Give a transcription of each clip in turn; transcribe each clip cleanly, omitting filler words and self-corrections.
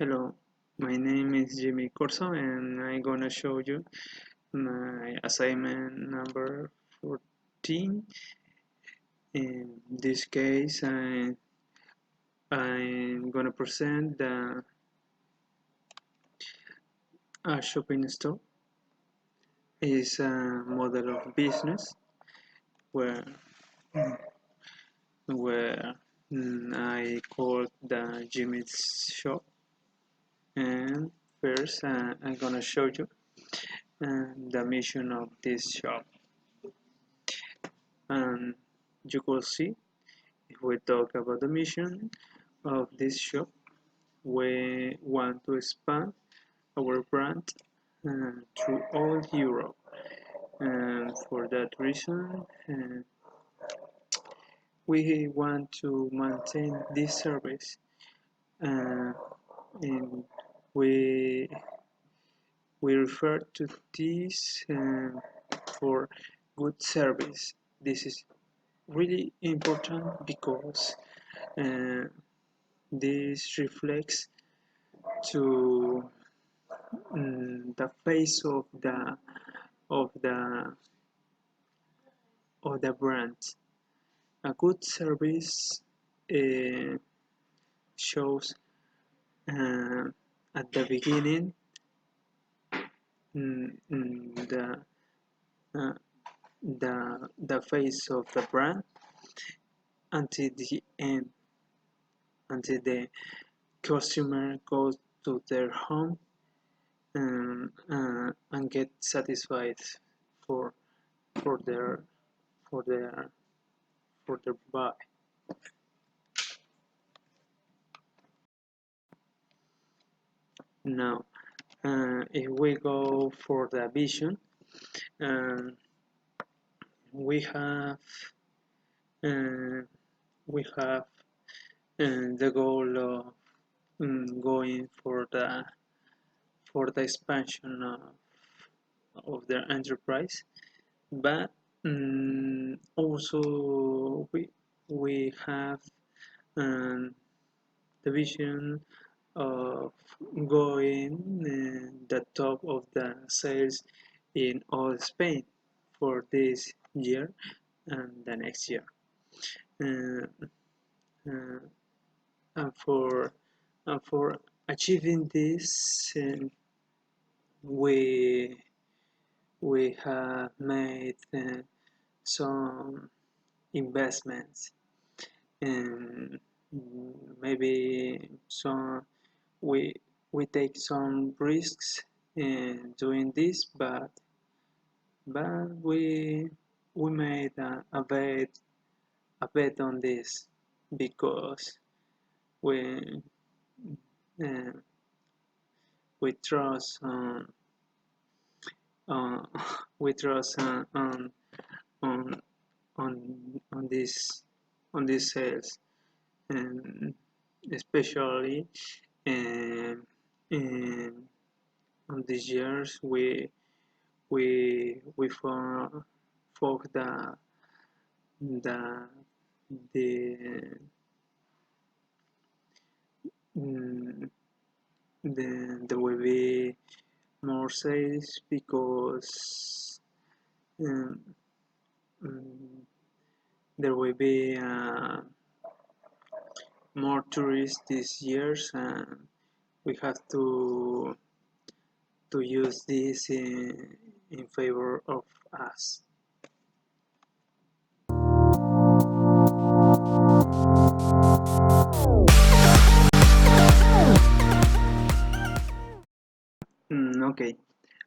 Hello, my name is Jimmy Corso and I'm gonna show you my assignment number 14. In this case, I'm gonna present a shopping store is a model of business where where I call the Jimmy's shop. And first, I'm gonna show you the mission of this shop. And you could see, if we talk about the mission of this shop, we want to expand our brand to all Europe. And for that reason, we want to maintain this service. Uh, and we we refer to this for good service. This is really important because uh, this reflects to the face of the of the brand. A good service uh, shows uh, at the beginning the uh, the face of the brand until the end, until the customer goes to their home and get satisfied for for their for their for their buy. Now, if we go for the vision, um, we have uh, we have the goal of going for the expansion of their enterprise, but also we have um, the vision of going the top of the sales in all Spain for this year and the next year. Uh, uh, and for achieving this, we we have made some investments and maybe some we we take some risks in doing this, but we made a bet on this because we uh, we trust uh, we trust on on this sales, and especially um, in on these years we found the the mm, there will be more sales because um, mm, there will be more tourists this years, and we have to use this in favor of us. Okay,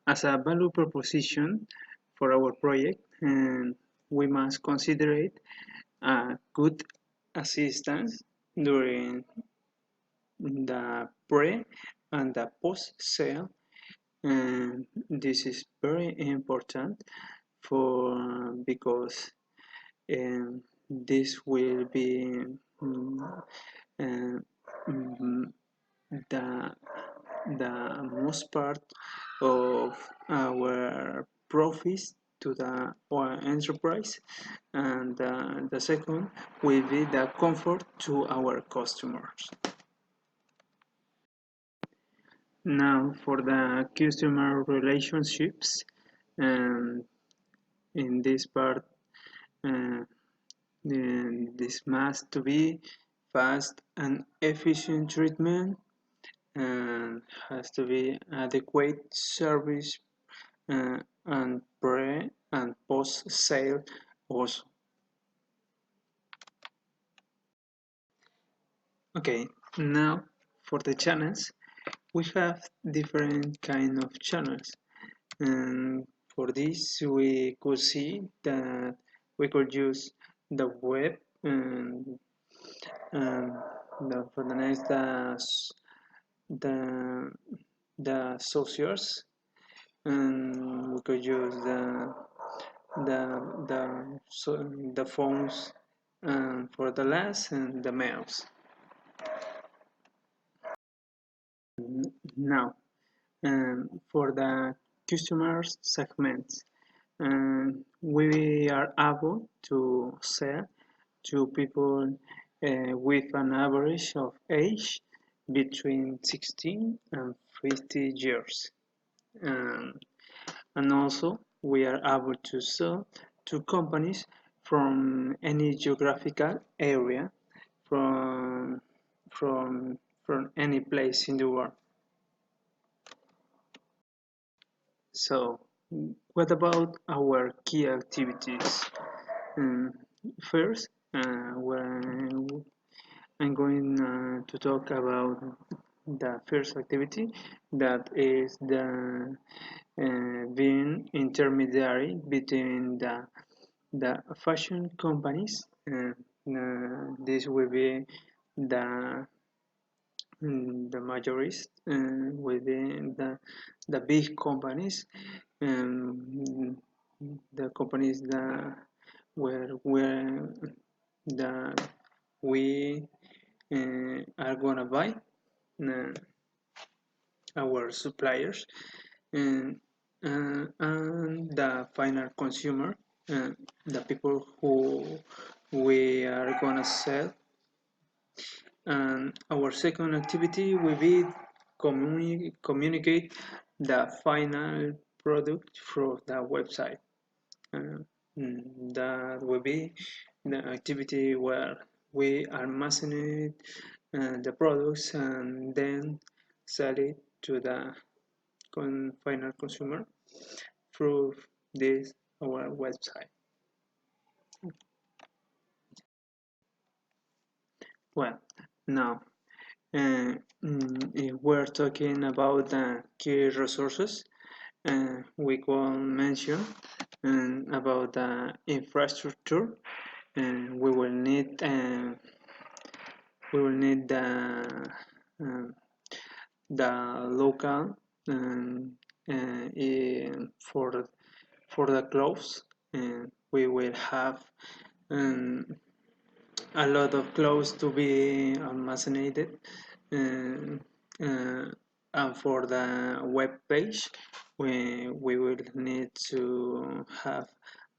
as a value proposition for our project, we must consider it a good assistance during the pre and the post sale, and this is very important for because this will be uh, mm, the most part of our profits to the our enterprise, and the second will be the comfort to our customers. Now for the customer relationships, um, in this part, uh, this must to be fast and efficient treatment, and has to be adequate service, and pre and post sale also. Okay, now for the channels, we have different kind of channels, and for this we could see that we could use the web, and for the next the the socials, and we could use the the phones, and for the last, and the mails. Now, for the customers segments, we are able to sell to people with an average of age between 16 and 50 years. Um, and also, we are able to sell to companies from any geographical area, from, from, from any place in the world. So, what about our key activities? Um, First, I'm going to talk about the first activity, that is the being intermediary between the fashion companies. This will be the the majorist within the big companies, um, the companies that where the we are gonna buy uh, our suppliers, and and the final consumer, uh, the people who we are gonna sell. And our second activity will be communicate the final product through the website. Uh, that will be the activity where we almacenate the products and then sell it to the final consumer through this our website. Well, now if we're talking about the key resources, we can mention about the infrastructure. We will need um, the local, for the clothes. We will have um, a lot of clothes to be almacenated, uh, uh, and for the web page we will need to have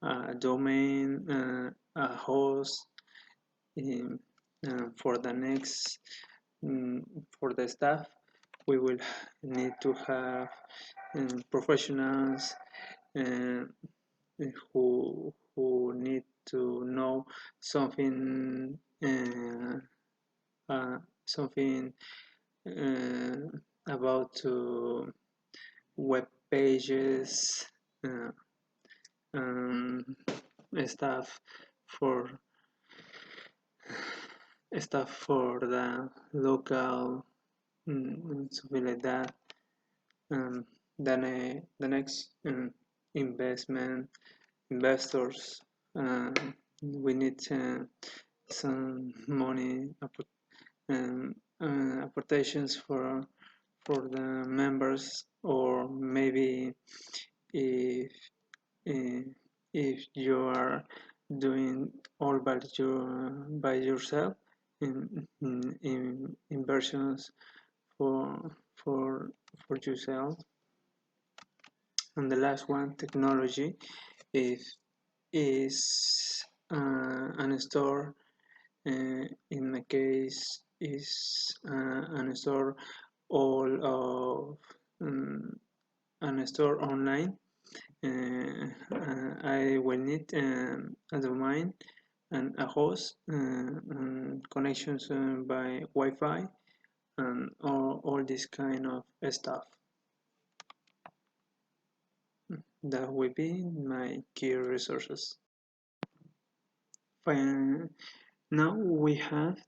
a domain, a host, um, for the next, for the staff we will need to have professionals uh, who need to know something, something uh, about web pages, uh, um, stuff for the local, something like that. Then the next, investment investors. We need some money apportations for the members, or maybe if uh, if you are doing all by yourself, in inversions for for yourself. And the last one, technology, is an store. In my case, is an store all of an store online. I will need a domain and a host and connections by Wi-Fi and all this kind of stuff. That will be my key resources. Fine. Now we have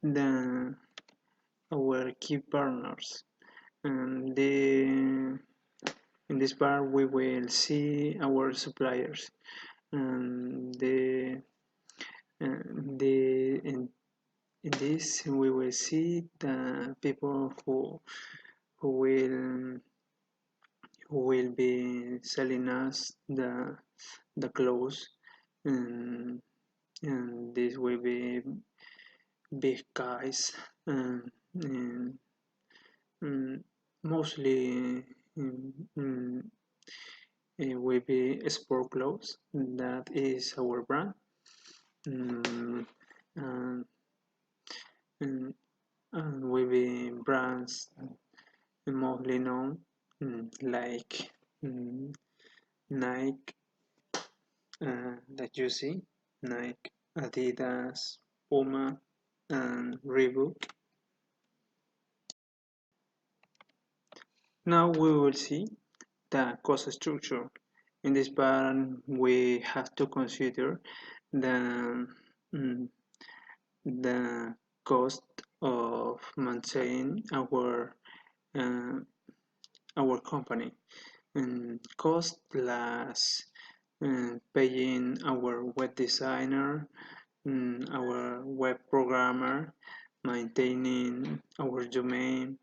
our key partners, and in this part we will see our suppliers, and in this we will see the people who will be selling us the clothes, and this will be big guys, and mostly will be sport clothes. That is our brand. um, and, and, and will be brands mostly known, like Nike, that you see, Nike, Adidas, Puma, and Reebok. Now we will see the cost structure. In this part, we have to consider the mm, the cost of maintaining uh, our company, and cost plus paying our web designer, our web programmer, maintaining our domain,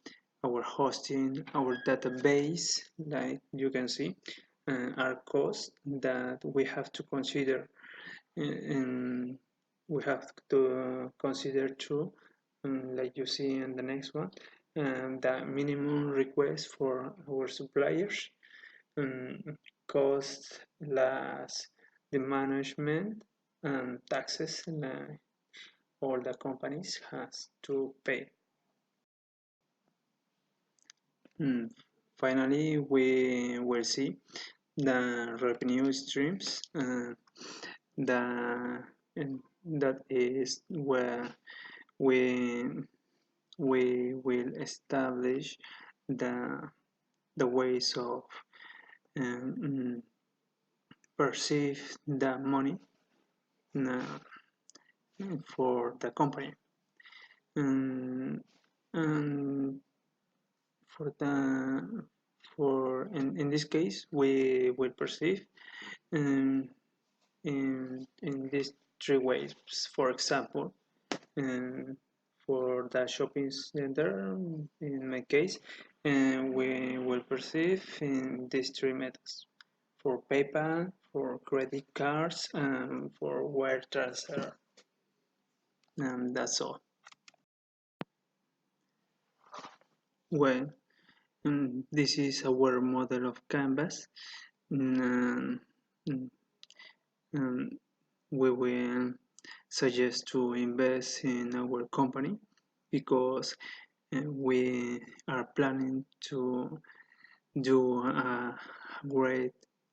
our hosting, our database, like you can see, are costs that we have to consider. And we have to consider too, like you see in the next one, the minimum request for our suppliers, um, cost less the management and taxes all the companies has to pay. Mm. Finally, we will see the revenue streams, the that is where we we will establish the ways of um, perceive the money uh, for the company. And for the for in this case we will perceive um, in these three ways. For example, um, for the shopping center, in my case, we will perceive in these three methods: for PayPal, for credit cards, and for wire transfer. And that's all. Well, this is our model of Canvas. Um, um, we will suggest to invest in our company because we are planning to do a great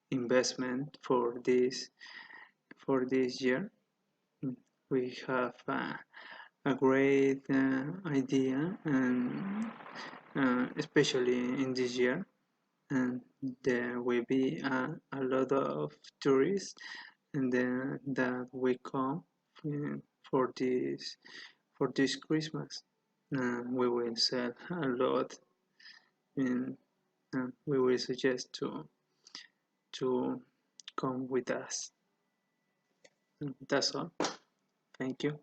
investment for this year. We have a great idea, and especially in this year, and there will be a lot of tourists, and then that will come uh, for this Christmas. We will sell a lot, and we will suggest to come with us. That's all. Thank you.